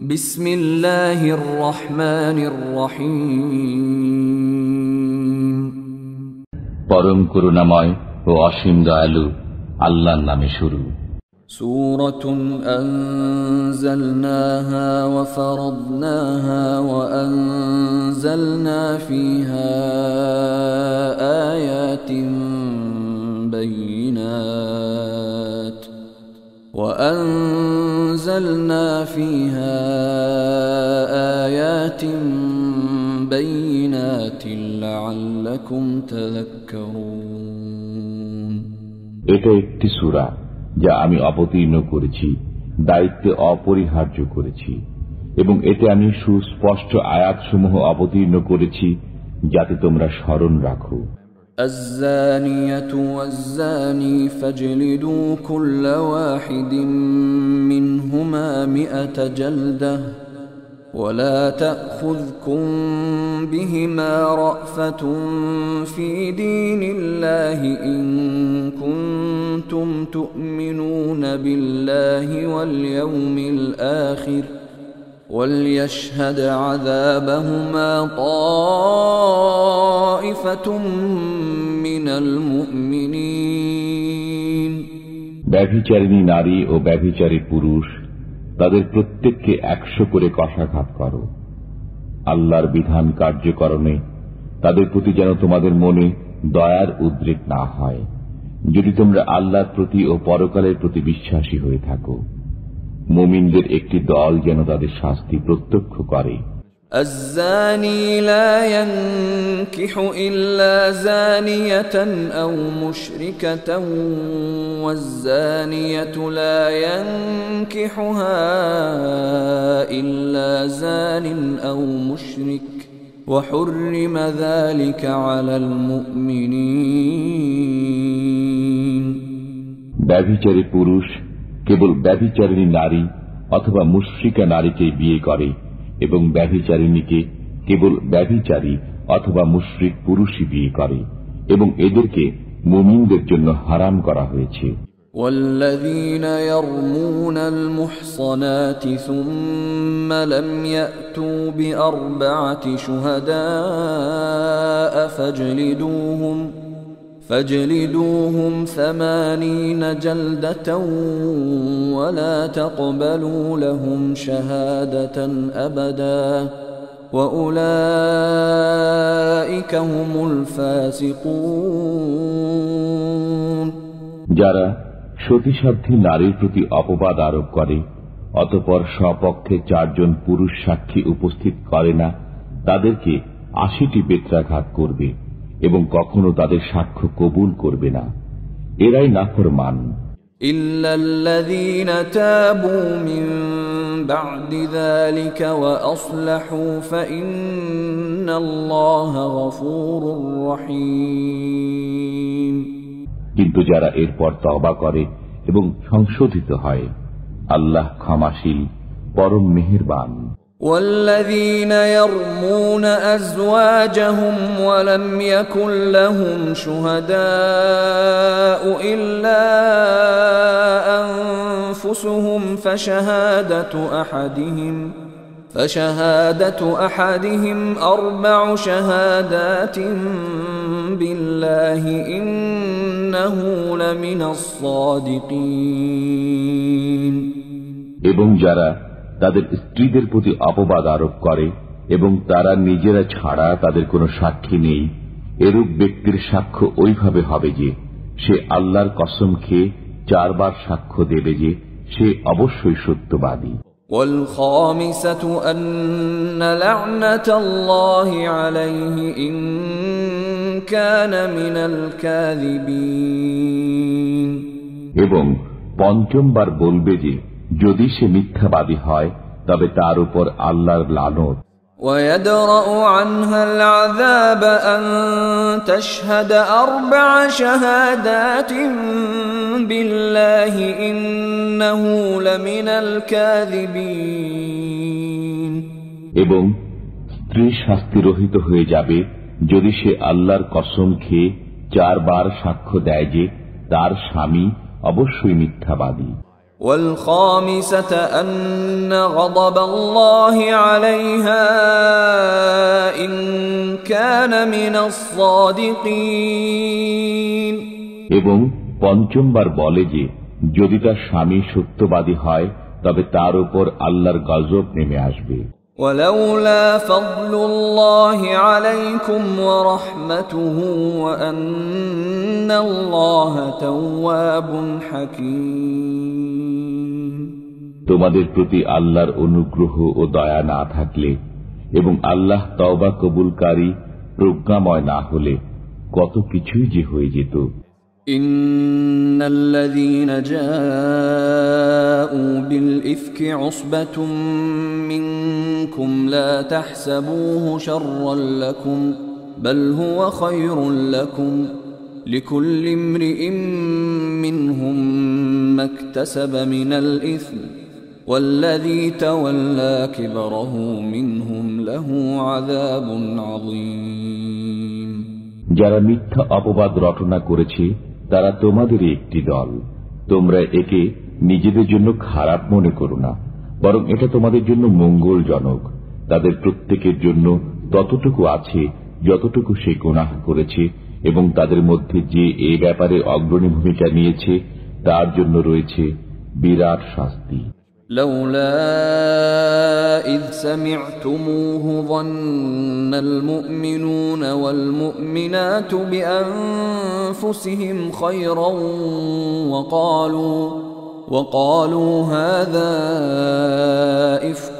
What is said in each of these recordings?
বিসমিল্লাহির রহমানির রহিম। পরম করুণাময় ও অসীম দয়ালু আল্লাহর নামে শুরু। সূরাতুন আনজালনাহা ওয়া ফারাদনাহা ওয়া আনজালনা ফীহা আয়াতিন বাইয়িনাত وأنزلنا فيها آيات بينات لعلكم تذكرون। এটা একটি সূরা যা আমি অবতীর্ণ করেছি, দায়িত্বে অপরিহার্য করেছি, এবং এতে আমি সুস্পষ্ট আয়াতসমূহ অবতীর্ণ করেছি যাতে তোমরা স্মরণ রাখো। الزانية والزاني فاجلدوا كل واحد منهما 100 جلدة ولا تأخذكم بهما رأفة في دين الله إن كنتم تؤمنون بالله واليوم الآخر وليشهد عذابهما طائفة من المؤمنين। ব্যভিচারিণী নারী ও ব্যভিচারী পুরুষ তাদের প্রত্যেককে 100 করে কশাঘাত করো। আল্লাহর বিধান কার্যকরণে তাদের প্রতি যেন তোমাদের মনে দয়ার উদ্রেক না হয়, যদি তোমরা আল্লাহর প্রতি ও পরকালের প্রতি বিশ্বাসী হয়ে থাকো। মুমিনদের একটি দল যেন তাদের শাস্তি প্রত্যক্ষ করে। الزاني لا ينكح إلا زانية أو مشركة والزانية لا ينكحها إلا زان أو مشرك وحرم ذلك على المؤمنين। ব্যভিচারী পুরুষ কেবল ব্যভিচারিণী নারী অথবা মুশরিকা নারীকে বিয়ে করে এবং ব্যভিচারিণীকে কেবল ব্যভিচারী অথবা মুশরিক পুরুষই বিয়ে করে, এবং এদেরকে মুমিনদের জন্য হারাম করা হয়েছে। والذين يرمون المحصنات ثم لم يأتوا بأربعة شهداء فاجلدوهم 80 جلدة ولا تقبلوا لهم شهادة أبدا وأولئك هم الفاسقون। যারা সতীসাধ্যী নারীর প্রতি অপবাদ আরোপ করে অতঃপর স্বপক্ষে 4 জন পুরুষ সাক্ষী উপস্থিত করে না, তাদেরকে 80টি বেত্রাঘাত করবে এবং কখনো তাদের সাক্ষ্য কবুল করবে না। এরাই নাফরমান। ইল্লাল্লাযীনা তাবু মিন বা'দি যালিকা ওয়া আসলাহু ফাইন্নাল্লাহা গফুরুর রহিম। কিন্তু যারা এরপর তওবা করে এবং সংশোধিত হয়, আল্লাহ ক্ষমাশীল, পরম মেহেরবান। والذين يرمون أزواجهم ولم يكن لهم شهداء إلا أنفسهم فشهادة أحدهم 4 شهادات بالله إنه لمن الصادقين। এবং যারা তাদের স্ত্রীদের প্রতি অপবাদ আরোপ করে এবং তারা নিজেরা ছাড়া তাদের কোনো সাক্ষী নেই, এরূপ ব্যক্তির সাক্ষ্য ওইভাবে হবে যে সে আল্লাহর কসম খেয়ে 4 বার সাক্ষ্য দেবে যে সে অবশ্যই সত্যবাদী। والخامسة أن لعنة الله عليه إن كان من الكاذبين। এবং 5ম বার বলবে যে যদি সে মিথ্যাবাদী হয় তবে তার উপর আল্লাহর লানত। ويدرأ عنها العذاب أن تشهد 4 شهادات بالله إنه لمن الكاذبين। এবং স্ত্রী শাস্তি রহিত হয়ে যাবে যদি সে আল্লাহর কসম খেয়ে 4 বার সাক্ষ্য দেয় যে তার স্বামী অবশ্যই মিথ্যাবাদী। والخامسة أن غضب الله عليها إن كان من الصادقين এবং পঞ্চমবার বলে যে যদি তার স্বামী সত্যবাদী হয় তবে তার উপর আল্লাহর গজব নেমে আসবে। ولولا فضل الله عليكم ورحمته وأن الله تواب حكيم তোমাদের প্রতি আল্লাহর অনুগ্রহ ও দয়া না থাকলে এবং আল্লাহ তওবা কবুলকারী প্রজ্ঞাময় না হলে কত কিছুই যে হয়ে যেত। إن الذين جاءوا بالإفك عصبة منكم لا تحسبوه شرا لكم بل هو خير لكم لكل امرئ منهم ما اكتسب من الإثم والذي تولى كبره منهم له عذاب عظيم যারা মিথ্যা অপবাদ রটনা করেছে তারা তোমাদেরই একটি দল। তোমরা একে নিজেদের জন্য খারাপ মনে করো না, বরং এটা তোমাদের জন্য মঙ্গলজনক। তাদের প্রত্যেকের জন্য ততটুকু আছে যতটুকু সে গুনাহ করেছে, এবং তাদের মধ্যে যে এ ব্যাপারে অগ্রণী ভূমিকা নিয়েছে তার জন্য রয়েছে বিরাট শাস্তি। لولا إذ سمعتموه ظن المؤمنون والمؤمنات بأنفسهم خيرا وقالوا هذا إفك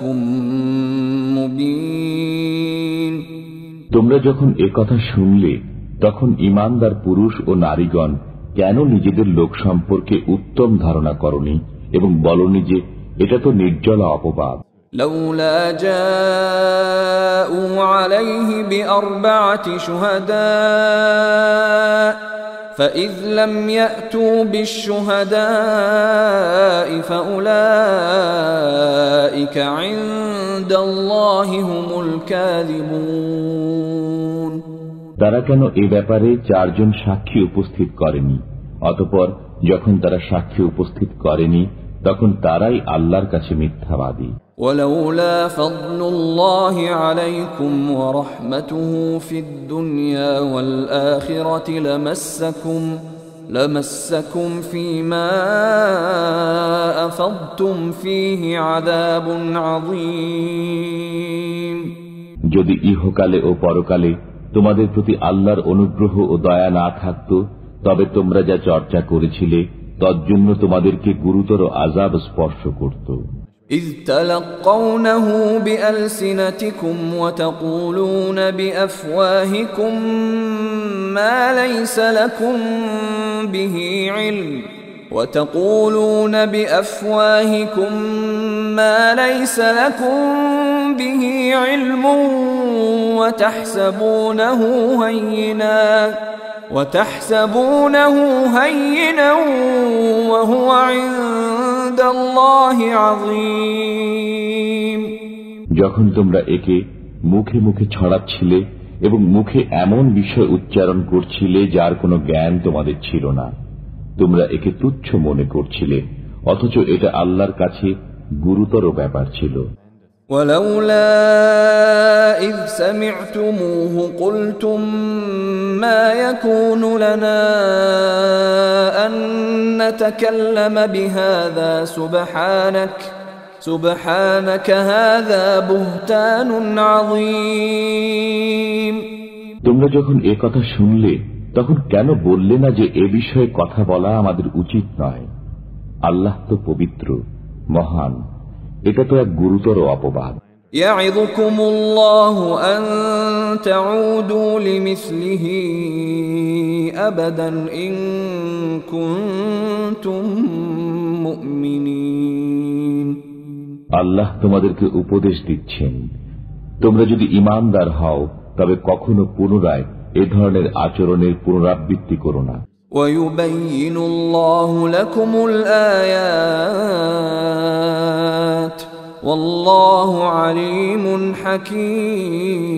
مبين তোমরা যখন একথা শুনলে তখন ঈমানদার পুরুষ ও নারীগণ কেন নিজেদের লোক সম্পর্কে উত্তম ধারণা করনি এবং বলনি যে এটা তো নির্জলা অপবাদ। لولا جاءوا عليه بأربعة شهداء فإذ لم يأتوا بالشهداء فأولئك عند الله هم الكاذبون তারা কেন এ ব্যাপারে 4 জন সাক্ষী উপস্থিত করেনি? অতঃপর যখন তারা সাক্ষী উপস্থিত করেনি তখন তারাই আল্লাহর কাছে মিথ্যাবাদী। ولولا فضل الله عليكم ورحمته في الدنيا والآخرة لمسكم فيما أفضتم فيه عذاب عظيم যদি ইহকালে ও পরকালে তোমাদের প্রতি আল্লাহর অনুগ্রহ ও দয়া না থাকত তবে তোমরা যা চর্চা করেছিলে তজ্জন্য তোমাদেরকে গুরুতর আযাব স্পর্শ করত। إذ تلقونه بألسنتكم وتقولون بأفواهكم ما ليس لكم به علم وتحسبونه هينا وهو عند الله عظيم যখন তোমরা একে মুখে মুখে ছড়াচ্ছিলে এবং মুখে এমন বিষয় উচ্চারণ করছিলে যার কোনো জ্ঞান তোমাদের ছিল না, তোমরা একে তুচ্ছ মনে করছিলে, অথচ এটা আল্লাহর কাছে গুরুতর ব্যাপার ছিল। ولولا إذ سمعتموه قلتم ما يكون لنا أن نتكلم بهذا سبحانك هذا بهتان عظيم তোমরা যখন এ কথা শুনলে তখন কেন বললে না যে এ বিষয়ে কথা বলা আমাদের উচিত নয়? আল্লাহ তো পবিত্র, মহান, এটা তো এক গুরুতর অপবাদ। يعظكم الله أن تعودوا لمثله أبدا إن كنتم مؤمنين আল্লাহ তোমাদেরকে উপদেশ দিচ্ছেন, তোমরা যদি ঈমানদার হও তবে কখনো পুনরায় এ ধরনের আচরণের পুনরাবৃত্তি করো না। ويبين الله لكم الآيات والله عليم حكيم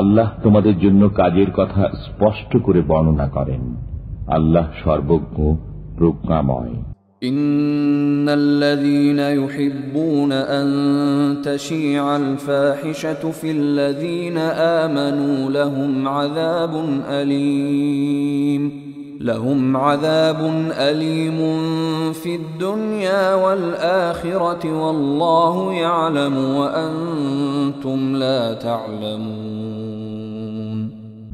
আল্লাহ তোমাদের জন্য কাজের কথা স্পষ্ট করে বর্ণনা করেন। আল্লাহ সর্বজ্ঞ প্রজ্ঞাময়। إن الذين يحبون أن تشيع الفاحشة في الذين آمنوا لهم عذاب أليم في الدنيا والآخرة والله يعلم وأنتم لا تعلمون।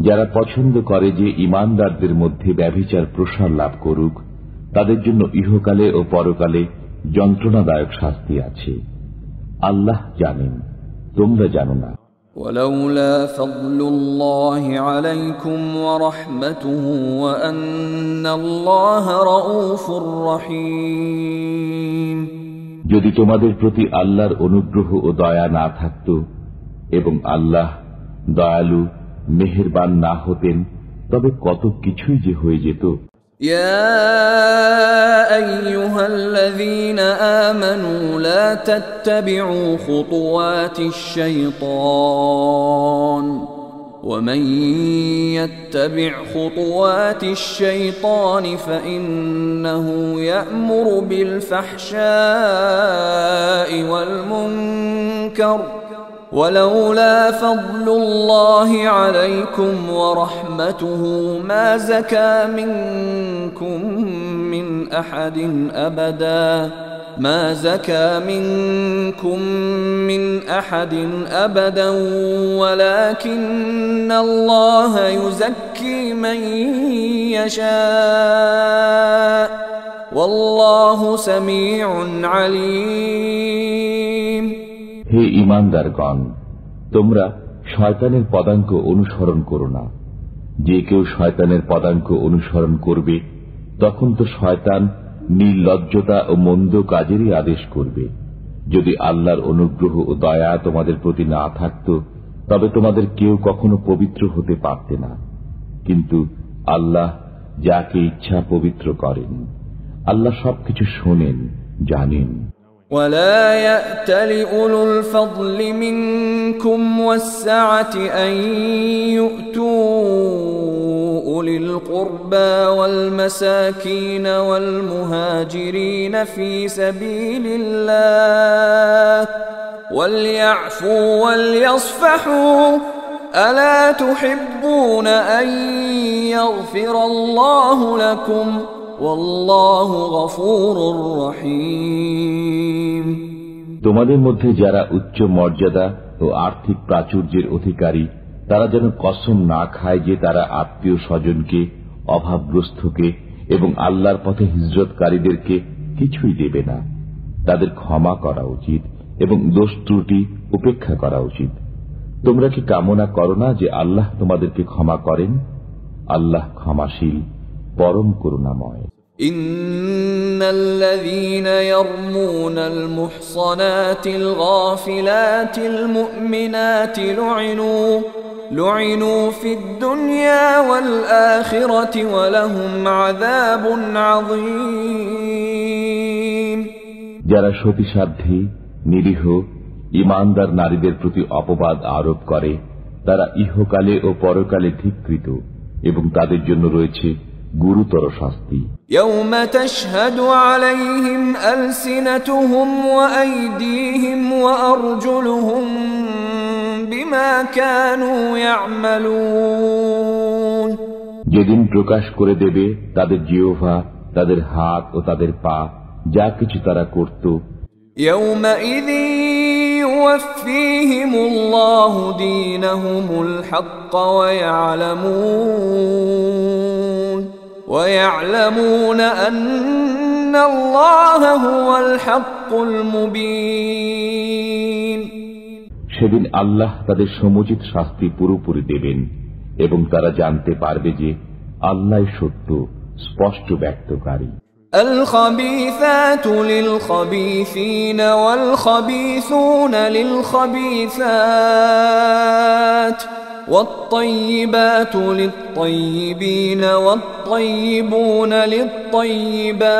যারা পছন্দ করে যে ঈমানদারদের মধ্যে ব্যভিচার প্রসার লাভ করুক, তাদের জন্য ইহকালে ও পরকালে যন্ত্রণাদায়ক শাস্তি আছে। আল্লাহ জানেন, তোমরা জানো না। ولولا فضل الله عليكم ورحمته وأن الله رؤوف رحيم। যদি তোমাদের প্রতি আল্লাহর অনুগ্রহ ও দয়া না থাকত এবং আল্লাহ দয়ালু মেহেরবান না হতেন, তবে কত কিছুই যে হয়ে যেত। يا أيها الذين آمنوا لا تتبعوا خطوات الشيطان ومن يتبع خطوات الشيطان فإنه يأمر بالفحشاء والمنكر ولولا فضل الله عليكم ورحمته ما زكى منكم من أحد أبدا ولكن الله يزكي من يشاء والله سميع عليم। হে ঈমানদারগণ, তোমরা শয়তানের পদাঙ্ক অনুসরণ করো না। যে কেউ শয়তানের পদাঙ্ক অনুসরণ করবে, তখন তো শয়তান নির্লজ্জতা ও মন্দ কাজেরই আদেশ করবে। যদি আল্লাহর অনুগ্রহ ও দয়া তোমাদের প্রতি না থাকত, তবে তোমাদের কেউ কখনো পবিত্র হতে পারতে না। কিন্তু আল্লাহ যাকে ইচ্ছা পবিত্র করেন। আল্লাহ সবকিছু শোনেন, জানেন। ولا يأتل أولو الفضل منكم والسعة أن يؤتوا أولي القربى والمساكين والمهاجرين في سبيل الله وليعفوا وليصفحوا ألا تحبون أن يغفر الله لكم والله غفور رحيم। তোমাদের মধ্যে যারা উচ্চ মর্যাদা ও আর্থিক প্রাচুর্যের অধিকারী, তারা যেন কসম না খায় যে তারা আত্মীয় স্বজনকে, অভাবগ্রস্তকে এবং আল্লাহর পথে হিজরতকারীদেরকে কিছুই দেবে না। তাদের ক্ষমা করা উচিত এবং দোষ ত্রুটি উপেক্ষা করা উচিত। তোমরা কি কামনা করো না যে আল্লাহ তোমাদেরকে ক্ষমা করেন? আল্লাহ ক্ষমাশীল, পরম করুণাময়। إن الذين يرمون المحصنات الغافلات المؤمنات لعنوا في الدنيا والآخرة ولهم عذاب عظيم। যারা সতীসাধ্যী, নিরীহ, ঈমানদার নারীদের প্রতি অপবাদ আরোপ করে, তারা ইহকালে ও পরকালে ধিক্কৃত এবং তাদের জন্য রয়েছে গুরুতর শাস্তি। يوم تشهد عليهم ألسنتهم وأيديهم وأرجلهم بما كانوا يعملون। যেদিন প্রকাশ করে দেবে তাদের জিহ্বা, তাদের হাত ও তাদের পা, যা কিছু তারা করত। يومئذ يوفيهم الله دينهم الحق ويعلمون أن الله هو الحق المبين। সেদিন আল্লাহ তাদের সমুচিত শাস্তি পুরোপুরি দেবেন এবং তারা জানতে পারবে যে আল্লাহ সত্য, স্পষ্ট ব্যক্তকারী। الخبيثات للخبيثين والخبيثون للخبيثات والطيبات للطيبين والطيبون للطيبات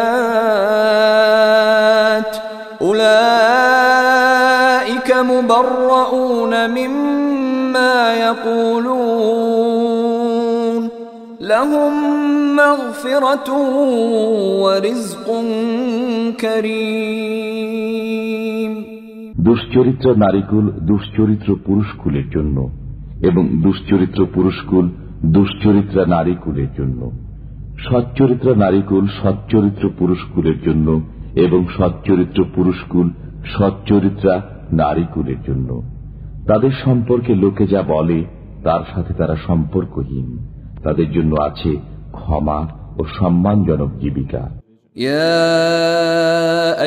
أولئك مبرؤون مما يقولون لهم مغفرة ورزق كريم দুশ্চরিত্র নারীকুল দুশ্চরিত্র পুরুষকুলের জন্য এবং দুশ্চরিত্র পুরুষকুল দুশ্চরিত্রা নারীকুলের জন্য, সচ্চরিত্র নারীকুল সচ্চরিত্র পুরুষকুলের জন্য এবং সচ্চরিত্র পুরুষকুল সচ্চরিত্রা নারীকুলের জন্য। তাদের সম্পর্কে লোকে যা বলে তার সাথে তারা সম্পর্কহীন, তাদের জন্য আছে ক্ষমা ও সম্মানজনক জীবিকা। يا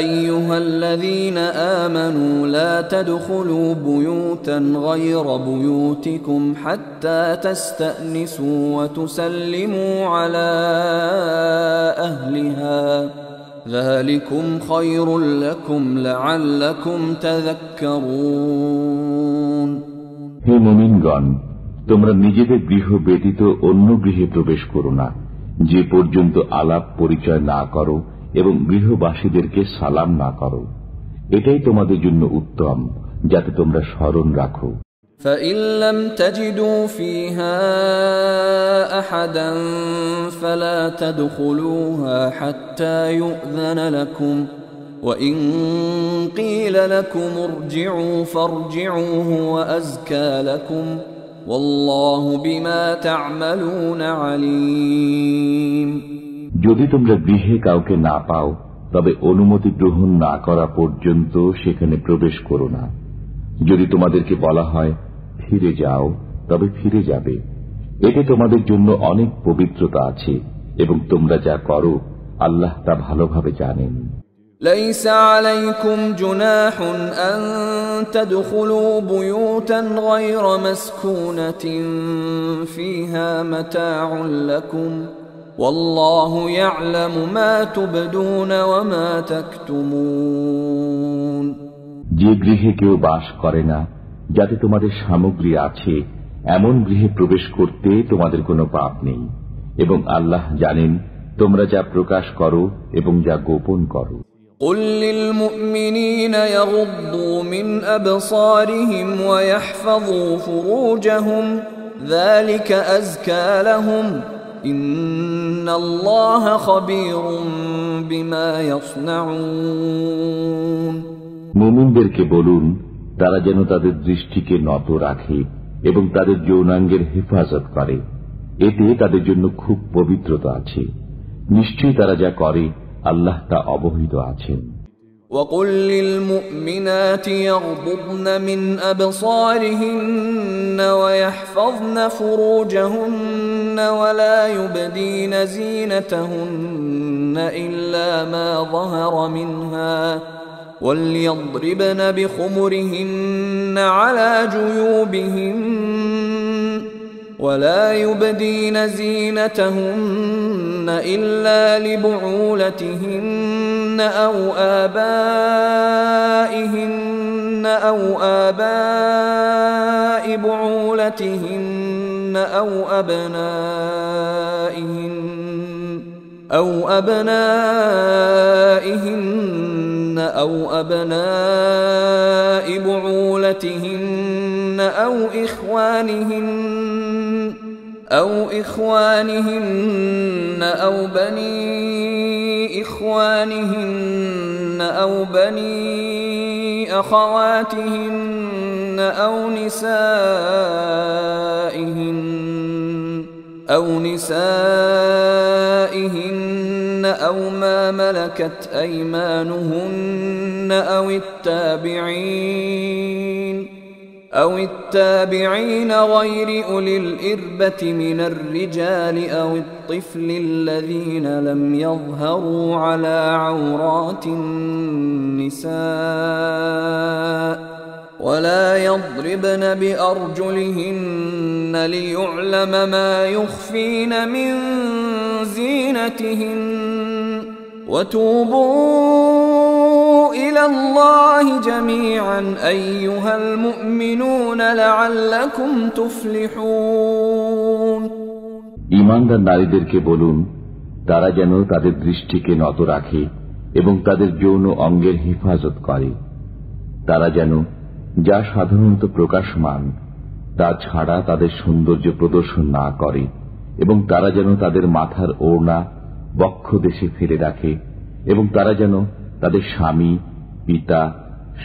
أيها الذين آمنوا لا تدخلوا بيوتا غير بيوتكم حتى تستأنسوا وتسلموا على أهلها ذلكم خير لكم لعلكم تذكرون। হে মুমিনগণ, তোমরা নিজেদের গৃহ ব্যতীত অন্য গৃহে প্রবেশ করো না, যে পর্যন্ত আলাপ পরিচয় না করো এবং গৃহবাসীদেরকে সালাম না করো। এটাই তোমাদের জন্য উত্তম, যাতে তোমরা স্মরণ রাখো। فإن لم تجدوا فيها أحدا فلا تدخلوها حتى يؤذن لكم وإن قيل لكم ارجعوا فارجعوا هو أزكى لكم والله بما تعملون عليم। যদি তোমরা গৃহে কাউকে না পাও তবে অনুমতি গ্রহণ না করা পর্যন্ত সেখানে প্রবেশ করো না। যদি তোমাদেরকে বলা হয় ফিরে যাও তবে ফিরে যাবে, এতে তোমাদের জন্য অনেক পবিত্রতা আছে এবং তোমরা যা করো আল্লাহ তা ভালোভাবে জানেন। ليس عليكم جناح أن تدخلوا بيوتا غير مسكونة فيها متاع لكم والله يعلم ما تبدون وما تكتمون। যে গৃহে কেউ বাস করে না, যাতে তোমাদের সামগ্রী আছে, এমন গৃহে প্রবেশ করতে তোমাদের কোনো পাপ নেই এবং আল্লাহ জানেন তোমরা যা প্রকাশ করো এবং যা গোপন করো। قل للمؤمنين يغضوا من أبصارهم ويحفظوا فروجهم ذلك أزكى لهم إن الله خبير بما يصنعون। মুমিনদেরকে বলুন তারা যেন তাদের দৃষ্টিকে নত রাখে এবং তাদের যৌনাঙ্গের হেফাজত করে, এতে তাদের জন্য খুব পবিত্রতা আছে। নিশ্চয়ই তারা যা করে আল্লাহ তা অবহিত আছেন। وقل للمؤمنات يغضضن من أبصارهن ويحفظن فروجهن ولا يبدين زينتهن إلا ما ظهر منها وليضربن بخمرهن على جيوبهن ولا يبدين زينتهن إلا لبعولتهن أو آبائهن أو آباء بعولتهن أو أبنائهن أو أبناء بعولتهن أو إخوانهن أو بني إخوانهن أو بني أخواتهن أو نسائهن أو ما ملكت أيمانهن أو التابعين غير أولي الإربة من الرجال أو الطفل الذين لم يظهروا على عورات النساء ولا يضربن بأرجلهن ليعلم ما يخفين من زينتهن وتوبوا إلى الله جميعا أيها المؤمنون لعلكم تفلحون। ঈমানদার নারীদেরকে বলুন তারা যেন তাদের দৃষ্টিকে নত রাখে এবং তাদের যৌন অঙ্গের হেফাজত করে। তারা যেন যা সাধারণত প্রকাশমান তা ছাড়া তাদের সৌন্দর্য প্রদর্শন না করে এবং তারা যেন তাদের মাথার ওড়না বক্ষ দেশে ফেলে রাখে, এবং তারা যেন তাদের স্বামী, পিতা,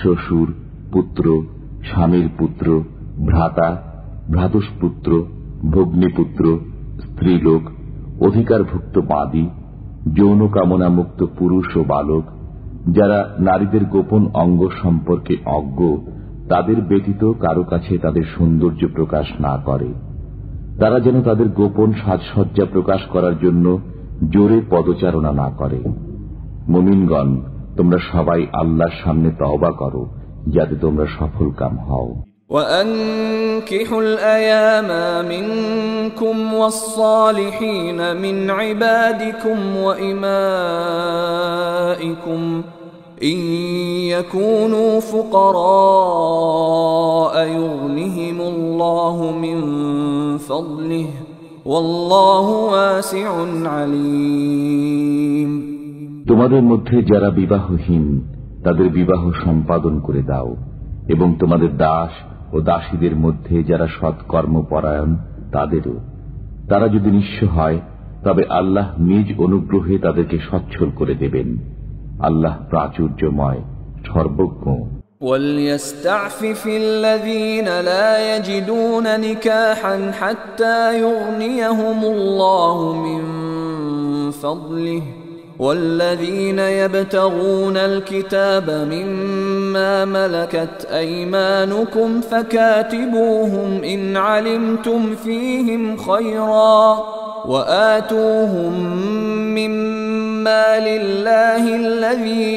শ্বশুর, পুত্র, স্বামীর পুত্র, ভ্রাতা, ভ্রাতুষ্পুত্র, ভগ্নীপুত্র, স্ত্রীলোক, অধিকারভুক্ত বাদী, যৌন কামনা মুক্ত পুরুষ ও বালক, যারা নারীদের গোপন অঙ্গ সম্পর্কে অজ্ঞ, তাদের ব্যতীত কারো কাছে তাদের সৌন্দর্য প্রকাশ না করে। তারা যেন তাদের গোপন সাজসজ্জা প্রকাশ করার জন্য জোরে পদচারণা না করে। মুমিনগণ, তোমরা সবাই আল্লাহর সামনে তওবা করো, যাতে তোমরা সফলকাম হও। وأنكحوا الأيام منكم والصالحين من عبادكم وإمائكم إن يكونوا فقراء يغنهم الله من فضله والله واسع عليم। তোমাদের মধ্যে যারা বিবাহহীন তাদের বিবাহ সম্পাদন করে দাও, এবং তোমাদের দাস ও দাসীদের মধ্যে যারা সৎকর্মপরায়ণ তাদেরও। তারা যদি নিঃস্ব হয় তবে আল্লাহ নিজ অনুগ্রহে তাদেরকে সচ্ছল করে দেবেন। আল্লাহ প্রাচুর্যময়, সর্বজ্ঞ। وَلْيَسْتَعْفِفِ الَّذِينَ لَا يَجِدُونَ نِكَاحًا حَتَّى يُغْنِيَهُمُ اللَّهُ مِنْ فَضْلِهِ وَالَّذِينَ يَبْتَغُونَ الْكِتَابَ مِمَّا مَلَكَتْ أَيْمَانُكُمْ فَكَاتِبُوهُمْ إِنْ عَلِمْتُمْ فِيهِمْ خَيْرًا وَآتُوهُمْ مِمَّا لِلَّهِ الَّذِي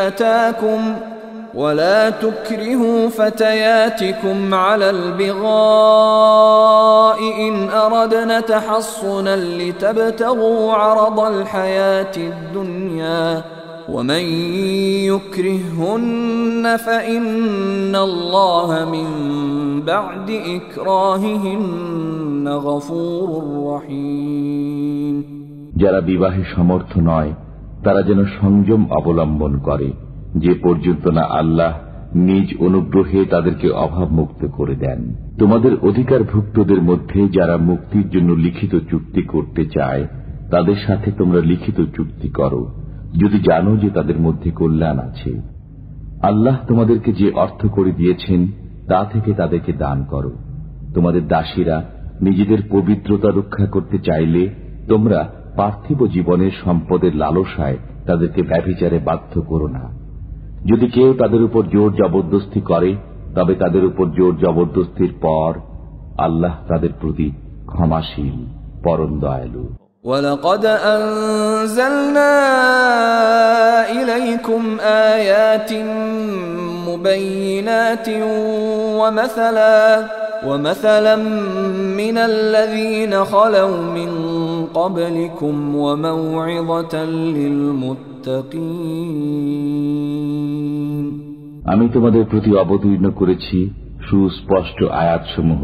آتَاكُمْ وَلَا تُكْرِهُوا فَتَيَاتِكُمْ عَلَى الْبِغَاءِ إِنْ أَرَدْنَ تَحَصُّنًا لِتَبْتَغُوا عَرَضَ الْحَيَاةِ الدُّنْيَا وَمَنْ يُكْرِههُّنَّ فَإِنَّ اللَّهَ مِنْ بَعْدِ إِكْرَاهِهِنَّ غَفُورٌ رَحِيمٌ। যারা বিবাহে সমর্থ নয় তারা যেন সংযম অবলম্বন করে, যে পর্যন্ত না আল্লাহ নিজ অনুগ্রহে তাদেরকে অভাব মুক্ত করে দেন। তোমাদের অধিকারভুক্তদের মধ্যে যারা মুক্তির জন্য লিখিত চুক্তি করতে চায় তাদের সাথে তোমরা লিখিত চুক্তি করো, যদি জানো যে তাদের মধ্যে কল্যাণ আছে। আল্লাহ তোমাদেরকে যে অর্থ করে দিয়েছেন তা থেকে তাদেরকে দান করো। তোমাদের দাসীরা নিজেদের পবিত্রতা রক্ষা করতে চাইলে তোমরা পার্থিব জীবনের সম্পদের লালসায় তাদেরকে ব্যভিচারে বাধ্য করো না। যদি কেউ তাদের উপর জোর জবরদস্তি করে তবে তাদের উপর জোর জবরদস্তির পর আল্লাহ তাদের প্রতি ক্ষমাশীল, পরম দয়ালু। وَلَقَدْ أَنزَلْنَا إِلَيْكُمْ آيَاتٍ مُبَيِّنَاتٍ وَمَثَلًا مِنَ الَّذِينَ خَلَوْا مِنْ قَبْلِكُمْ وَمَوْعِظَةً لِلْمُتَّقِينَ। আমি তোমাদের প্রতি অবতীর্ণ করেছি সুস্পষ্ট আয়াতসমূহ,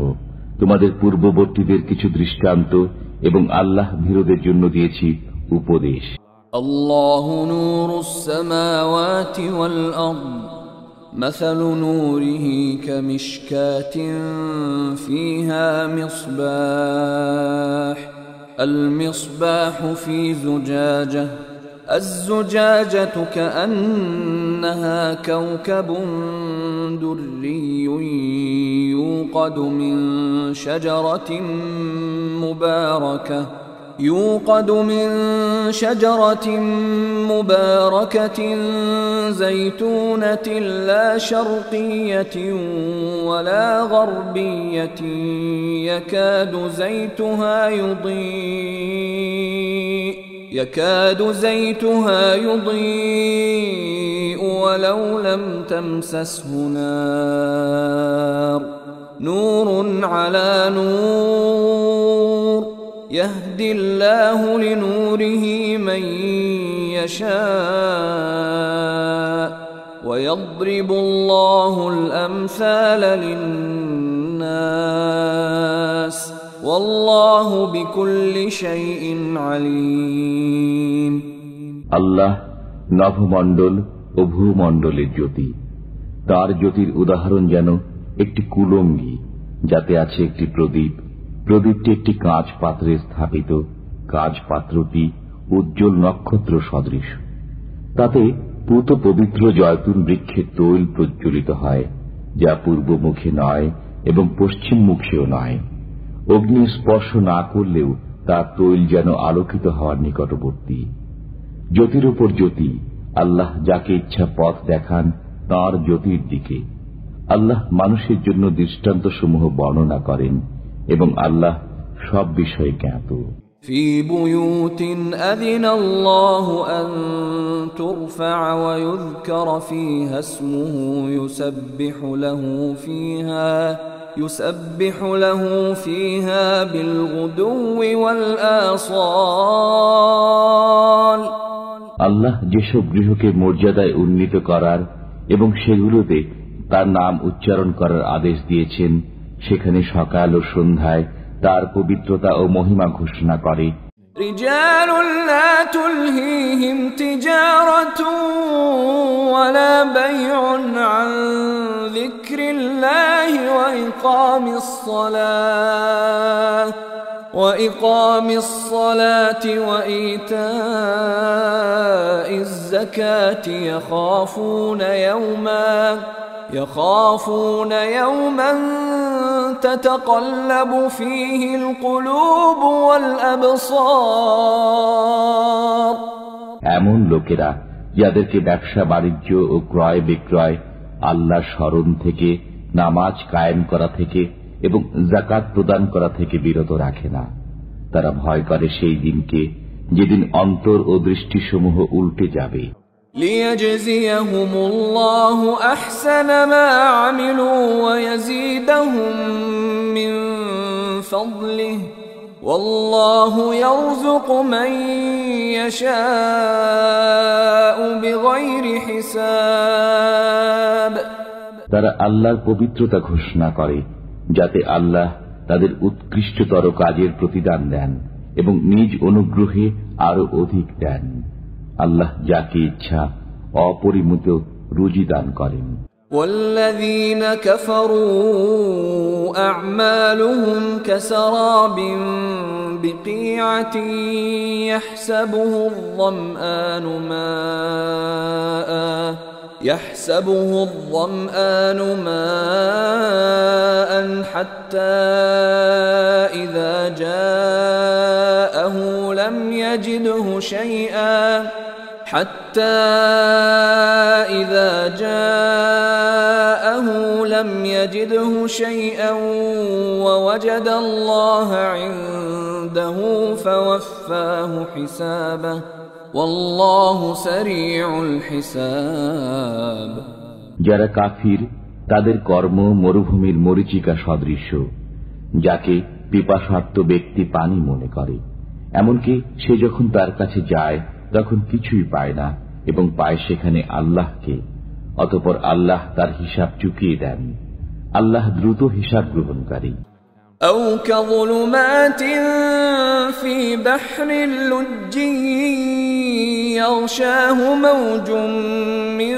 তোমাদের পূর্ববর্তীদের কিছু দৃষ্টান্ত, এবং আল্লাহ ভীরুদের জন্য দিয়েছি উপদেশ। আল্লাহু নূরুস সামাওয়াতি ওয়াল আরদ মাসালু নূরিহি কামিশকাতিন ফিহা মিসবাহ المصباح في زجاجة الزجاجة كأنها كوكب دري يوقد من شجرة مباركة زيتونة لا شرقية ولا غربية يكاد زيتها يضيء ولو لم تمسسه نار نور على نور يهدي الله لنوره من يشاء ويضرب الله الأمثال للناس والله بكل شيء عليم। আল্লাহ নভমণ্ডল ও ভূমণ্ডলের জ্যোতি। তার জ্যোতির উদাহরণ যেন একটি কুলঙ্গি, যাতে আছে একটি প্রদীপ, প্রদীপটি একটি কাঁচ পাত্রে স্থাপিত, কাঁচ পাত্রটি উজ্জ্বল নক্ষত্র সদৃশ। তাতে পূত পবিত্র জয়তুন বৃক্ষের তৈল প্রজ্বলিত হয়, যা পূর্বমুখী নয় এবং পশ্চিমমুখীও নয়। অগ্নি স্পর্শ না করলেও তার তৈল যেন আলোকিত হওয়ার নিকটবর্তী। জ্যোতির উপর জ্যোতি, আল্লাহ যাকে ইচ্ছা পথ দেখান তাঁর জ্যোতির দিকে। আল্লাহ মানুষের জন্য দৃষ্টান্তসমূহ বর্ণনা করেন এবং আল্লাহ সব বিষয়ে জ্ঞাত। في بيوت أذن الله أن ترفع ويذكر فيها اسمه يسبح له فيها بالغدو والآصال। আল্লাহ যেসব গৃহকে মর্যাদায় উন্নীত করার এবং সেগুলোতে তার নাম উচ্চারণ করার আদেশ দিয়েছেন, সেখানে সকাল ও সন্ধ্যায় তার পবিত্রতা ও মহিমা ঘোষণা করে। رجال لا تلهيهم تجارة ولا بيع عن ذكر الله وإقام الصلاة وإيتاء الزكاة يخافون يوما تتقلب فيه القلوب والأبصار। এমন লোকেরা যাদেরকে ব্যবসা বাণিজ্য ও ক্রয় বিক্রয় আল্লাহর স্মরণ থেকে, নামাজ কায়েম করা থেকে এবং যাকাত প্রদান করা থেকে বিরত রাখে না, তারা ভয় করে সেই দিনকে যেদিন অন্তর ও দৃষ্টিসমূহ উল্টে যাবে। ليجزيهم الله أحسن ما عملوا ويزيدهم من فضله والله يرزق من يشاء بغير حساب। তারা আল্লাহর পবিত্রতা ঘোষণা করে যাতে আল্লাহ তাদের উৎকৃষ্টতর কাজের প্রতিদান দেন এবং নিজ অনুগ্রহে আরো অধিক দেন। আল্লাহ যাকে ইচ্ছা অপরিমিত রুজি দান করেন। والذين كفروا أعمالهم كسراب بقيعة يحسبه الظمآن ماء حتى إذا جاءه لم يجده شيئا ووجد الله عنده فوفاه حسابه والله سريع الحساب। যারা কাফির তাদের কর্ম মরুভূমির মরীচিকা সদৃশ, যাকে পিপাসার্ত ব্যক্তি পানি মনে করে। এমনকি সে যখন তার কাছে যায় তখন কিছুই পায় না এবং পায় সেখানে আল্লাহকে। অতঃপর আল্লাহ তার হিসাব চুকিয়ে দেন। আল্লাহ দ্রুত হিসাব গ্রহণকারী। أو كظلمات في بحر لجي يغشاه موج من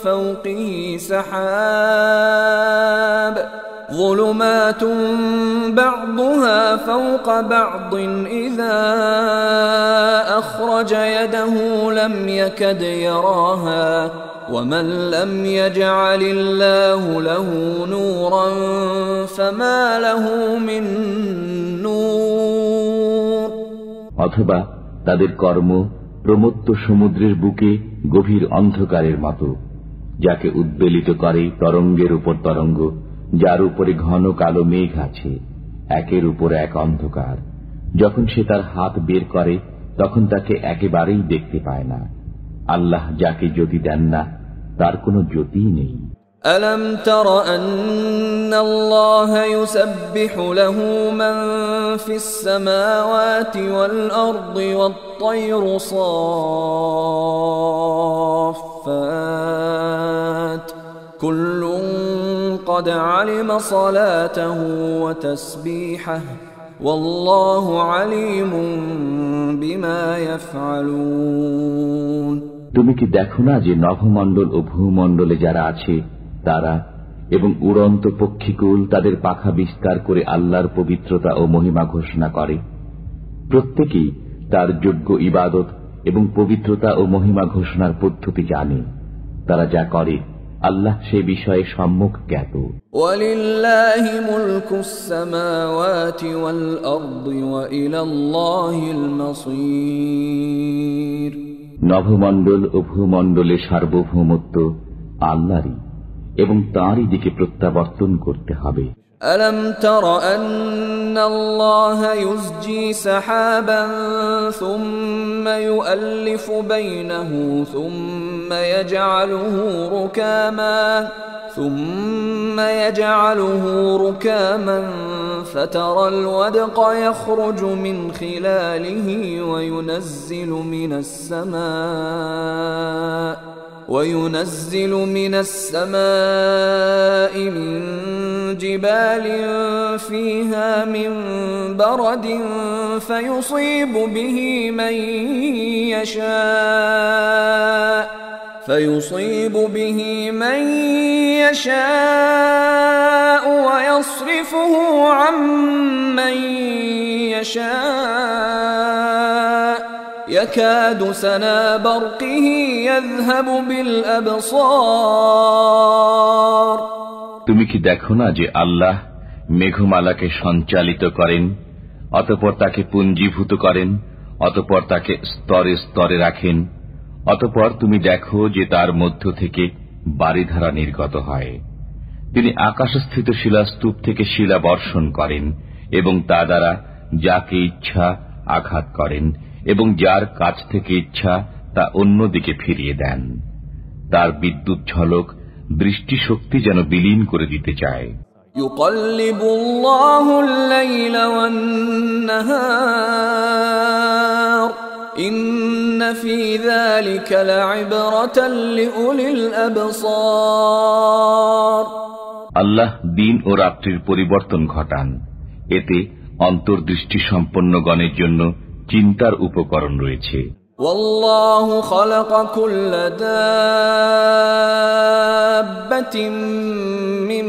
فوقه سحاب ظلمات بعضها فوق بعض إذا أخرج يده لم يكد يراها ومن لم يجعل الله له نورا فما له من نور। অথবা তাদের কর্ম প্রমত্ত সমুদ্রের বুকে গভীর অন্ধকারের মতো, যাকে উদ্বেলিত করে তরঙ্গের উপর তরঙ্গ, যার উপরে ঘন কালো মেঘ আছে, একের উপর এক অন্ধকার। যখন সে তার হাত বের করে তখন তাকে একেবারেই দেখতে পায় না। আল্লাহ যাকে জ্যোতি দেন না তার কোনো জ্যোতিই নেই। ألم تر أن الله يسبح له من في السماوات والأرض والطير صافات كل قد علم صلاته وتسبيحه والله عليم بما يفعلون। তুমি কি দেখো না যে নভমণ্ডল ও ভূমণ্ডলে যারা আছে তারা এবং উড়ন্ত পক্ষীকুল তাদের পাখা বিস্তার করে আল্লাহর পবিত্রতা ও মহিমা ঘোষণা করে। প্রত্যেকেই তার যোগ্য ইবাদত এবং পবিত্রতা ও মহিমা ঘোষণার পদ্ধতি জানে। তারা যা করে আল্লাহ সে বিষয়ে সম্যক জ্ঞাত। ওয়ালিল্লাহি মুলকুস সামাওয়াতি ওয়াল আরদি ওয়া ইলাল্লাহিল মাসীর। নভমণ্ডল ও ভূমণ্ডলের সার্বভৌমত্ব আল্লাহরই এবং তাঁরই দিকে প্রত্যাবর্তন করতে হবে। ألم تر أن الله يزجي سحابا ثم يؤلف بينه ثم يجعله ركاما فترى الودق يخرج من خلاله وينزل من السماء من جبال فيها من برد فيصيب به من يشاء ويصرفه عن من يشاء يكاد سنا برقه يذهب بالأبصار। তুমি কি দেখো না যে আল্লাহ মেঘমালাকে সঞ্চালিত করেন, অতঃপর তাকে পুঞ্জীভূত করেন, অতঃপর তাকে স্তরে স্তরে রাখেন, অতঃপর তুমি দেখো যে তার মধ্য থেকে বারিধারা নির্গত হয়। তিনি আকাশস্থিত শিলাস্তূপ থেকে শিলা বর্ষণ করেন এবং তা দ্বারা যাকে ইচ্ছা আঘাত করেন এবং যার কাছ থেকে ইচ্ছা তা অন্যদিকে ফিরিয়ে দেন। তার বিদ্যুৎ ঝলক দৃষ্টিশক্তি যেন বিলীন করে দিতে চায়। ইউকাল্লিবুল্লাহুল লাইলা ওয়ান নাহার ইন্না ফী যালিকা লাইবরাতান লিউলিল আবসার। আল্লাহ দিন ও রাত্রির পরিবর্তন ঘটান, এতে অন্তর্দৃষ্টি সম্পন্নগণের জন্য চিন্তার উপকরণ রয়েছে। ওয়াল্লাহু খালাকা কুল্লা দাব্বাতিন মিন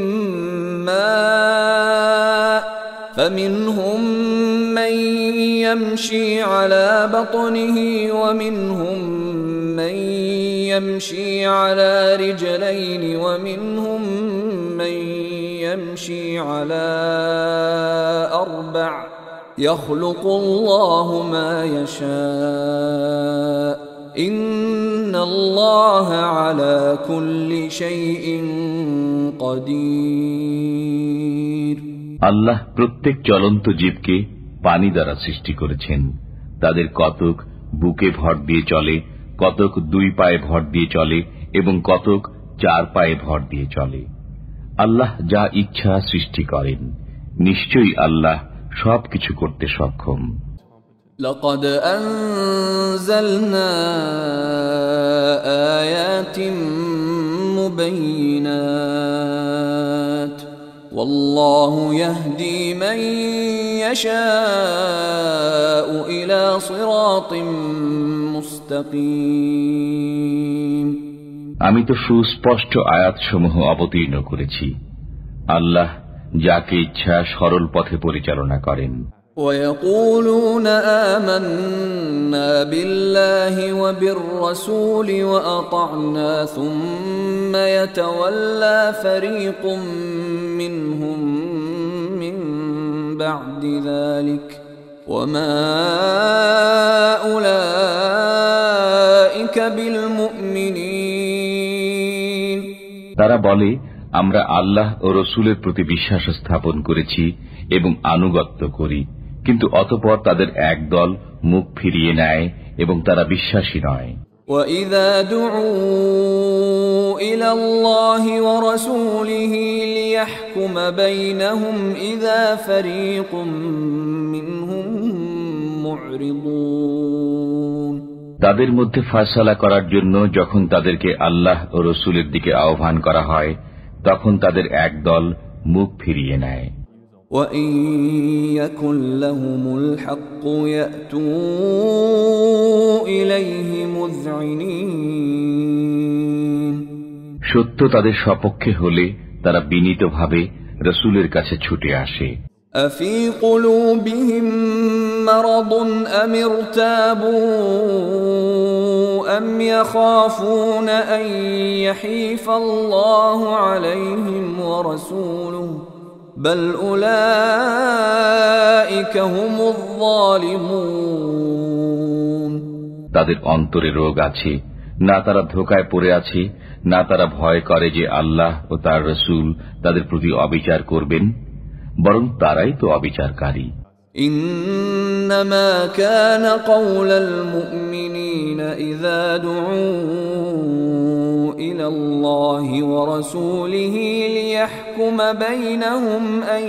মা ফামিনহুম মান ইয়ামশি আলা বাতনিহি ওয়া মিনহুম মান ইয়ামশি আলা রিজলাইনি ওয়া মিনহুম মান ইয়ামশি আলা আরবা'। يخلق الله ما يشاء إن الله على كل شيء قدير। আল্লাহ প্রত্যেক চলন্ত জীবকে পানি দ্বারা সৃষ্টি করেছেন। তাদের কতক বুকে ভর দিয়ে চলে, কতক দুই পায়ে ভর দিয়ে চলে এবং কতক চার পায়ে ভর দিয়ে চলে। আল্লাহ যা ইচ্ছা সৃষ্টি করেন, নিশ্চয়ই আল্লাহ সবকিছু করতে সক্ষম। لقد أنزلنا آيات مبينات والله يهدي من يشاء إلى صراط مستقيم। আমি তো সুস্পষ্ট আয়াতসমূহ অবতীর্ণ করেছি। আল্লাহ যাকে ইচ্ছা সরল পথে পরিচালনা করেন। ويقولون آمنا بالله وبالرسول وأطعنا ثم يتولى فريق منهم من بعد ذلك وما أولئك بالمؤمنين। তারা বলে, আমরা আল্লাহ ও রসুলের প্রতি বিশ্বাস স্থাপন করেছি এবং আনুগত্য করি, কিন্তু অতঃপর তাদের এক দল মুখ ফিরিয়ে নেয় এবং তারা বিশ্বাসী নয়। وَإِذَا دُعُوا إِلَى اللَّهِ وَرَسُولِهِ لِيَحْكُمَ بَيْنَهُمْ إِذَا فَرِيقٌ مِّنْهُمْ مُعْرِضُونَ। তাদের মধ্যে ফয়সালা করার জন্য যখন তাদেরকে আল্লাহ ও রসুলের দিকে আহ্বান করা হয়, তখন তাদের এক দল মুখ ফিরিয়ে নেয়। وَإِن يَكُن لَّهُمُ الْحَقُّ يَأْتُوا إِلَيْهِ مُذْعِنِينَ। সত্য তাদের সপক্ষে হলে তারা বিনীতভাবে রাসূলের কাছে ছুটে আসে। أفي قلوبهم مرض أم ارتابوا أم يخافون أن يحيف الله عليهم ورسوله بل أولئك هم الظالمون তাদের অন্তরে রোগ আছে, না তারা ধোঁকায় পড়ে আছে, না তারা ভয় করে যে আল্লাহ ও তার রাসূল তাদের প্রতি অবিচার করবেন, বরং তারাই তো অবিচারকারী। إنما كان قول المؤمنين إذا دعوا إلى الله ورسوله ليحكم بينهم أن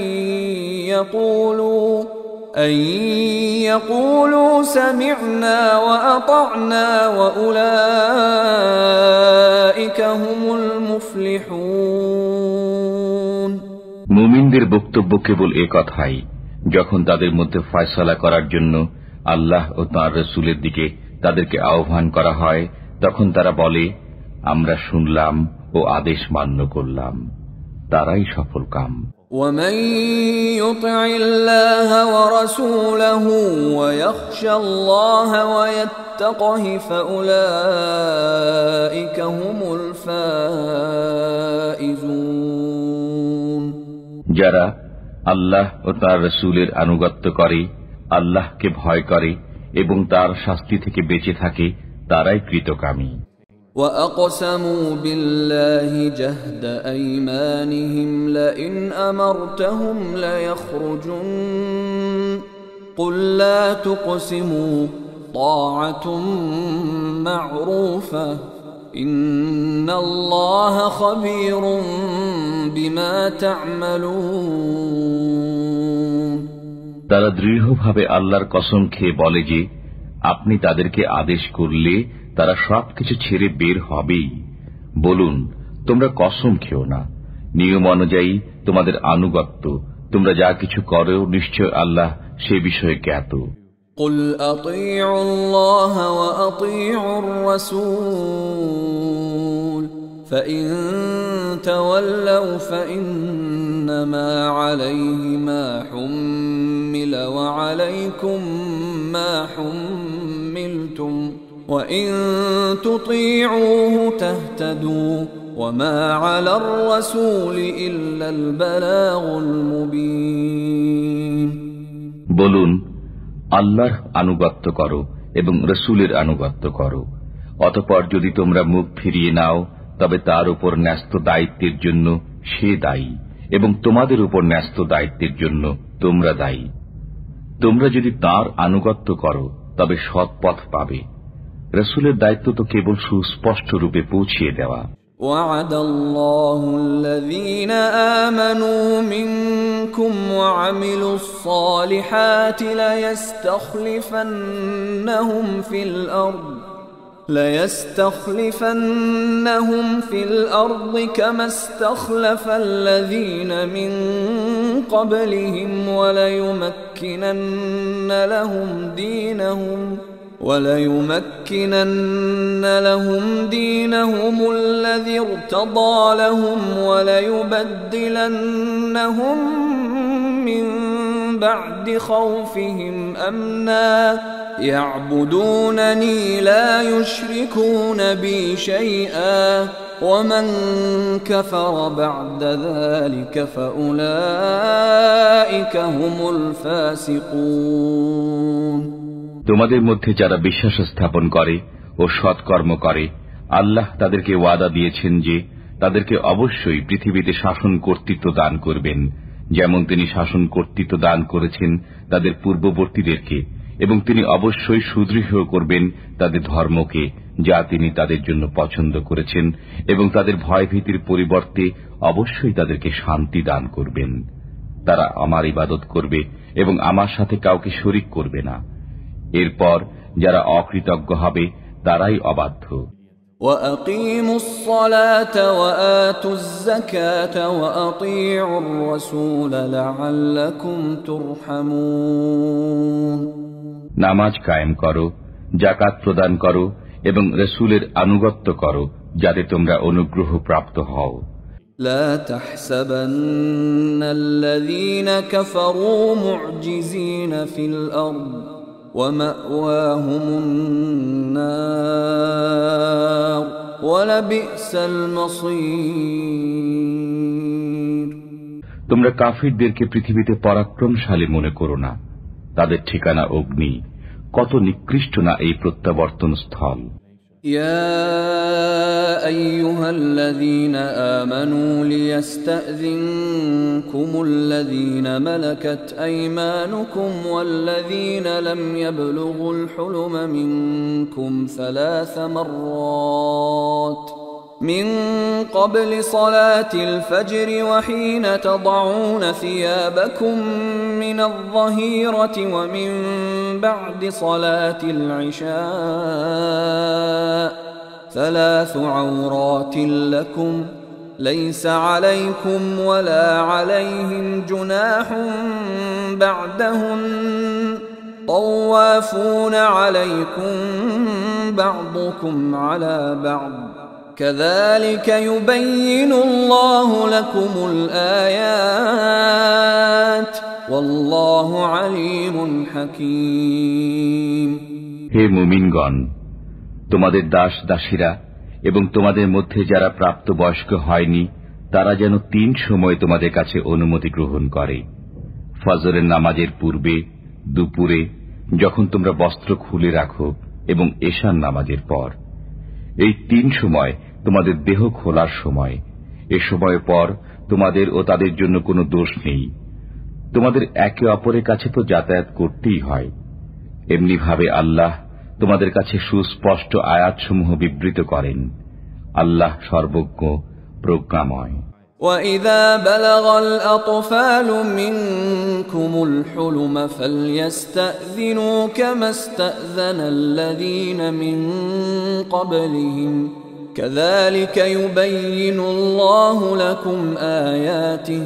يقولوا سمعنا وأطعنا وأولئك هم المفلحون। মুমিনদের বক্তব্য কেবল এ কথাই, যখন তাদের মধ্যে ফয়সালা করার জন্য আল্লাহ ও তাঁর রাসূলের দিকে তাদেরকে আহ্বান করা হয়, তখন তারা বলে, আমরা শুনলাম ও আদেশ মান্য করলাম, তারাই সফলকাম। ومن يطع الله ورسوله ويخشى الله ويتقه فأولئك هم الفائزون। যারা আল্লাহ ও তার রাসূলের আনুগত্য করে, আল্লাহকে ভয় করে এবং তার শাস্তি থেকে বেঁচে থাকে, তারাই কৃতকামী। وأقسموا بالله جهد أيمانهم لئن أمرتهم ليخرجن قل لا تقسموا طاعة معروفة إن الله خبير بما تعملون। তারা দৃঢ়ভাবে আল্লাহর কসম খেয়ে বলে যে আপনি তাদেরকে আদেশ করলে তারা সবকিছু ছেড়ে বের হবেই। বলুন, তোমরা কসম খেও না, নিয়ম অনুযায়ী তোমাদের আনুগত্য, তোমরা যা কিছু করো নিশ্চয় আল্লাহ সে বিষয়ে জ্ঞাত। قل أطيعوا الله وأطيعوا الرسول فإن تولوا فإنما عليه ما حمل وعليكم ما حملتم وإن تطيعوه تهتدوا وما على الرسول إلا البلاغ المبين। বলুন, আল্লাহর আনুগত্য করো এবং রাসূলের আনুগত্য করো, অতঃপর যদি তোমরা মুখ ফিরিয়ে নাও তবে তার উপর ন্যস্ত দায়িত্বের জন্য সে দায়ী এবং তোমাদের উপর ন্যস্ত দায়িত্বের জন্য তোমরা দায়ী। তোমরা যদি তার আনুগত্য করো তবে সৎ পথ পাবে। রাসূলের দায়িত্ব তো কেবল সুস্পষ্ট রূপে পৌঁছিয়ে দেওয়া। وعد الله الذين آمنوا منكم وعملوا الصالحات ليستخلفنهم في الأرض كما استخلف الذين من قبلهم وليمكنن لهم دينهم الذي ارتضى لهم وليبدلنهم من بعد خوفهم أمنا يعبدونني لا يشركون بي شيئا ومن كفر بعد ذلك فأولئك هم الفاسقون। তোমাদের মধ্যে যারা বিশ্বাস স্থাপন করে ও সৎকর্ম করে, আল্লাহ তাদেরকে ওয়াদা দিয়েছেন যে তাদেরকে অবশ্যই পৃথিবীতে শাসন কর্তৃত্ব দান করবেন, যেমন তিনি শাসন কর্তৃত্ব দান করেছেন তাদের পূর্ববর্তীদেরকে, এবং তিনি অবশ্যই সুদৃঢ় করবেন তাদের ধর্মকে, যা তিনি তাদের জন্য পছন্দ করেছেন, এবং তাদের ভয়ভীতির পরিবর্তে অবশ্যই তাদেরকে শান্তি দান করবেন। তারা আমার ইবাদত করবে এবং আমার সাথে কাউকে শরীক করবে না। এরপর যারা অকৃতজ্ঞ হবে তারাই অবাধ্য। وَأَقِيمُوا الصَّلَاةَ وَآتُوا الزَّكَاةَ وَأَطِيعُوا الرَّسُولَ لَعَلَّكُمْ تُرْحَمُونَ। নামাজ কায়েম করো, যাকাত প্রদান করো এবং রাসূলের আনুগত্য করো, যাতে তোমরা অনুগ্রহ প্রাপ্ত হও। لا تحسبن الذين كفروا معجزين في الأرض ومأواهم النار ولبئس المصير। তোমরা কাফিরদেরকে পৃথিবীতে পরাক্রমশালী মনে করো না, তাদের ঠিকানা অগ্নি, কত নিকৃষ্ট না এই প্রত্যাবর্তন স্থল। يا أيها الذين آمنوا ليستأذنكم الذين ملكت أيمانكم والذين لم يبلغوا الحلم منكم 3 مرات من قبل صلاة الفجر وحين تضعون ثيابكم من الظهيرة ومن بعد صلاة العشاء 3 عورات لكم ليس عليكم ولا عليهم جناح بعدهن طوافون عليكم بعضكم على بعض كذلك يبين الله لكم الآيات والله عليم حكيم। হে মুমিনগণ, তোমাদের দাস দাসীরা এবং তোমাদের মধ্যে যারা প্রাপ্ত বয়স্ক হয়নি তারা যেন 3 সময় তোমাদের কাছে অনুমতি গ্রহণ করে। ফজরের নামাজের পূর্বে, দুপুরে, যখন তোমরা বস্ত্র খুলে রাখো, এবং এশার নামাজের পর। এই 3 সময় তোমাদের দেহ খোলার সময়। এ সময়ের পর তোমাদের ও তাদের জন্য কোনো দোষ নেই। তোমাদের একে অপরের কাছে তো যাতায়াত করতেই হয়। এমনি ভাবে আল্লাহ তোমাদের কাছে সুস্পষ্ট আয়াতসমূহ বিবৃত করেন। আল্লাহ সর্বজ্ঞ, প্রজ্ঞাময়। وَإِذَا بَلَغَ الْأَطْفَالُ مِنكُمُ الْحُلُمَ فَلْيَسْتَأْذِنُوا كَمَا اسْتَأْذَنَ الَّذِينَ مِن قَبْلِهِمْ كَذَلِكَ يُبَيِّنُ اللَّهُ لَكُمْ آيَاتِهِ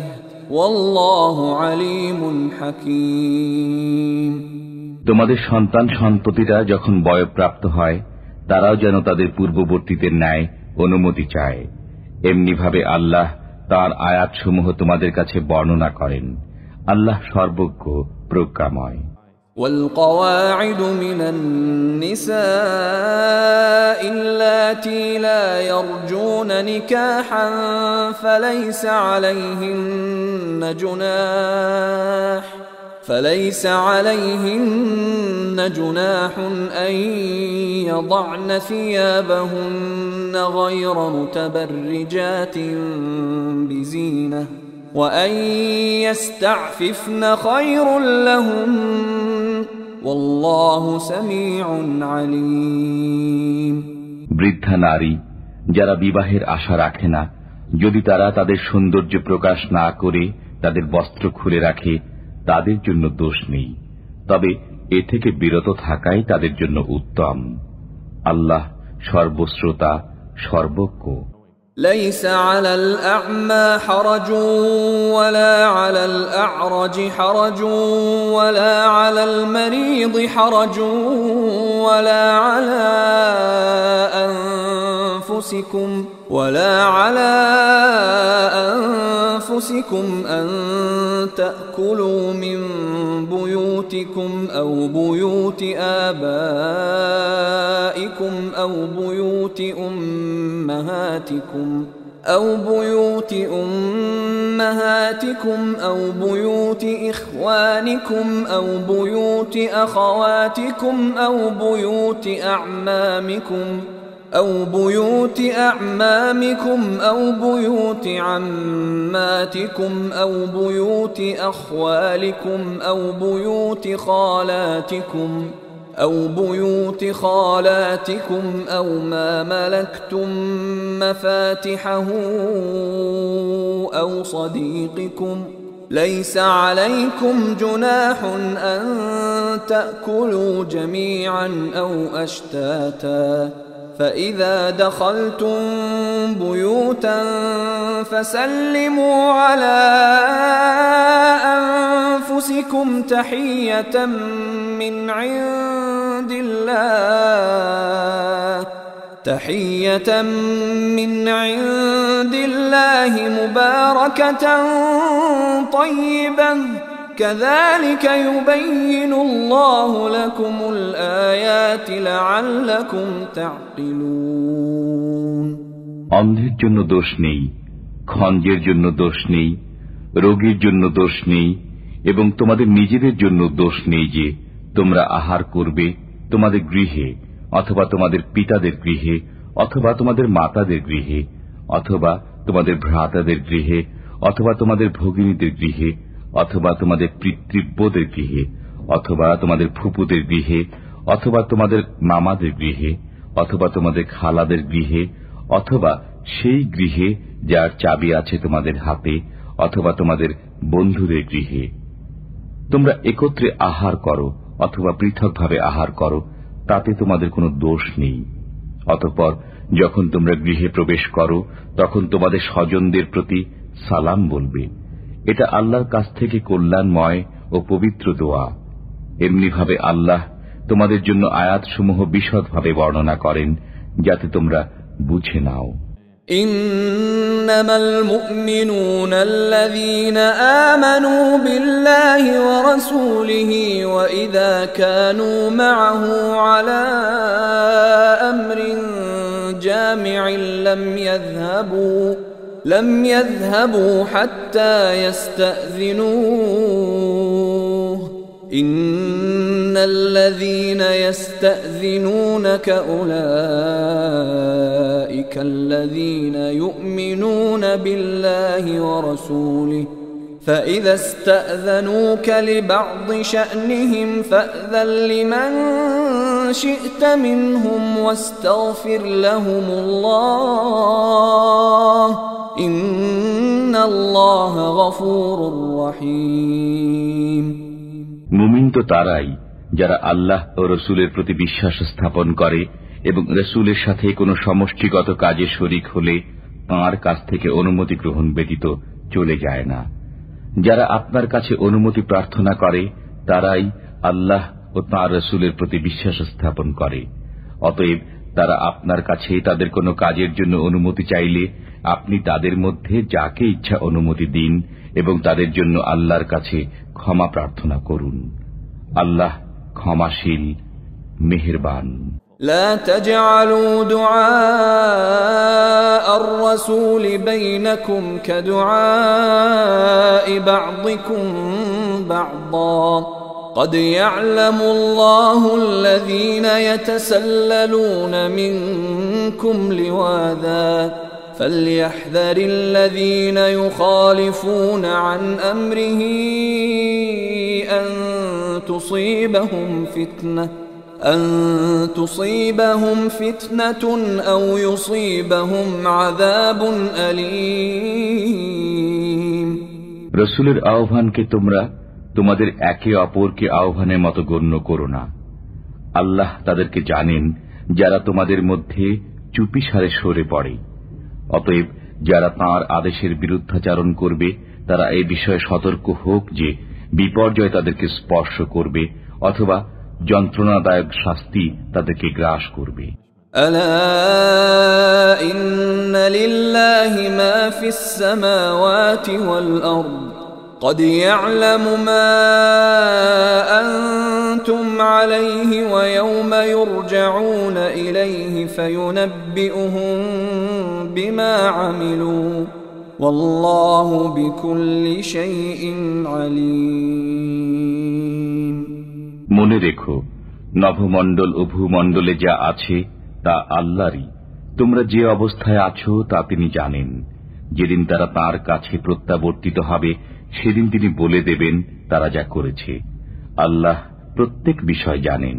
وَاللَّهُ عَلِيمٌ حَكِيمٌ। তোমাদের সন্তান সন্ততিরা যখন বয়ঃপ্রাপ্ত হয় তারাও যেন তাদের পূর্ববর্তীদের ন্যায় অনুমতি চায়। এমনি ভাবে আল্লাহ তাঁর আয়াতসমূহ তোমাদের কাছে বর্ণনা করেন। আল্লাহ সর্বজ্ঞ, প্রজ্ঞাময়। والقواعد من النساء اللاتي لا يرجون نكاحا فليس عليهن جناح أن يضعن ثيابهن غير متبرجات بزينة وأن يستعففن خير لهم والله سميع عليم। বৃদ্ধা নারী যারা বিবাহের আশা রাখে না, যদি তারা তাদের সৌন্দর্য প্রকাশ না করে তাদের বস্ত্র খুলে রাখে, তাদের জন্য দোষ নেই, তবে এ থেকে বিরত থাকাই তাদের জন্য উত্তম। আল্লাহ সর্বশ্রোতা, সর্বজ্ঞ। ليس على الأعمى حرج ولا على الأعرج حرج ولا على المريض حرج ولا على أنفسكم أن تأكلوا من بيوتكم أو بيوت آبائكم أو بيوت أمهاتكم أو بيوت إخوانكم أو بيوت أخواتكم أو بيوت أعمامكم أو بيوت عماتكم أو بيوت أخوالكم أو بيوت خالاتكم أو ما ملكتم مفاتحه أو صديقكم ليس عليكم جناح أن تأكلوا جميعا أو أشتاتا فإذا دخلتم بيوتا فسلموا على أنفسكم تحية من عند الله তাহিয়াতাম মিন ইনদিল্লাহি মুবারাকাতান তাইয়্যিবাহ কাযালিকা ইউবাইয়িনুল্লাহু লাকুমুল আয়াতি লাআল্লাকুম তা'কিলুন। অন্ধের জন্য দোষ নেই, খঞ্জের জন্য দোষ নেই, রোগীর জন্য দোষ নেই এবং তোমাদের নিজেদের জন্য দোষ নেই যে তোমরা আহার করবে তোমাদের গৃহে অথবা তোমাদের পিতাদের গৃহে অথবা তোমাদের মাতাদের গৃহে অথবা তোমাদের ভ্রাতাদের গৃহে অথবা তোমাদের ভগিনীদের গৃহে অথবা তোমাদের পিতৃব্যদের গৃহে অথবা তোমাদের ফুপুদের গৃহে অথবা তোমাদের মামাদের গৃহে অথবা তোমাদের খালাদের গৃহে অথবা সেই গৃহে যার চাবি আছে তোমাদের হাতে অথবা তোমাদের বন্ধুদের গৃহে। তোমরা একত্রে আহার করো অথবা পৃথকভাবে আহার করো, তাতে তোমাদের কোনো দোষ নেই। অতঃপর যখন তোমরা গৃহে প্রবেশ করো তখন তোমাদের স্বজনদের প্রতি সালাম বলবে। এটা আল্লাহর কাছ থেকে কল্যাণময় ও পবিত্র দোয়া। এমনিভাবে আল্লাহ তোমাদের জন্য আয়াতসমূহ বিশদভাবে বর্ণনা করেন যাতে তোমরা বুঝে নাও। إنما المؤمنون الذين آمنوا بالله ورسوله وإذا كانوا معه على أمر جامع لم يذهبوا حتى يستأذنوه إن الذين يستأذنونك أولئك الذين يؤمنون بالله ورسوله فإذا استأذنوك لبعض شأنهم فأذن لمن شئت منهم واستغفر لهم الله إن الله غفور رحيم। মুমিন তো তারাই যারা আল্লাহ ও রসুলের প্রতি বিশ্বাস স্থাপন করে এবং রসুলের সাথে কোনো সমষ্টিগত কাজে শরিক হলে তাঁর কাছ থেকে অনুমতি গ্রহণ ব্যতীত চলে যায় না। যারা আপনার কাছে অনুমতি প্রার্থনা করে তারাই আল্লাহ ও তাঁর রসুলের প্রতি বিশ্বাস স্থাপন করে। অতএব তারা আপনার কাছে তাদের কোনো কাজের জন্য অনুমতি চাইলে আপনি তাদের মধ্যে যাকে ইচ্ছা অনুমতি দিন এবং তাদের জন্য আল্লাহর কাছে ক্ষমা প্রার্থনা করুন। আল্লাহ ক্ষমাশীল, মেহেরবান। لا تجعلوا دعاء الرسول بينكم كدعاء بعضكم بعضا قد يعلم الله الذين يتسللون منكم لواذا فليحذر الذين يخالفون عن أمره أن تصيبهم فتنة أو يصيبهم عذاب أليم। রসুলের আহ্বানকে তোমরা তোমাদের একে অপরকে আহ্বানের মতো গণ্য করো না। আল্লাহ তাদেরকে জানেন যারা তোমাদের মধ্যে চুপিসারে সরে পড়ে। অতএব যারা তাঁর আদেশের বিরুদ্ধাচারণ করবে তারা এই বিষয়ে সতর্ক হোক যে বিপর্যয় তাদেরকে স্পর্শ করবে অথবা যন্ত্রণাদায়ক শাস্তি তাদেরকে গ্রাস করবে। ألا إن لله ما في السماوات والأرض قد يعلم ما أنتم عليه ويوم يرجعون إليه فينبئهم بما عملوا والله بكل شيء عليم। মনে রেখো, নভমণ্ডল ও ভূমণ্ডলে যা আছে তা আল্লাহরই। তোমরা যে অবস্থায় আছো তা তিনি জানেন। যেদিন তারা তাঁর কাছে প্রত্যাবর্তিত হবে সেদিন তিনি বলে দেবেন তারা যা করেছে। আল্লাহ প্রত্যেক বিষয় জানেন।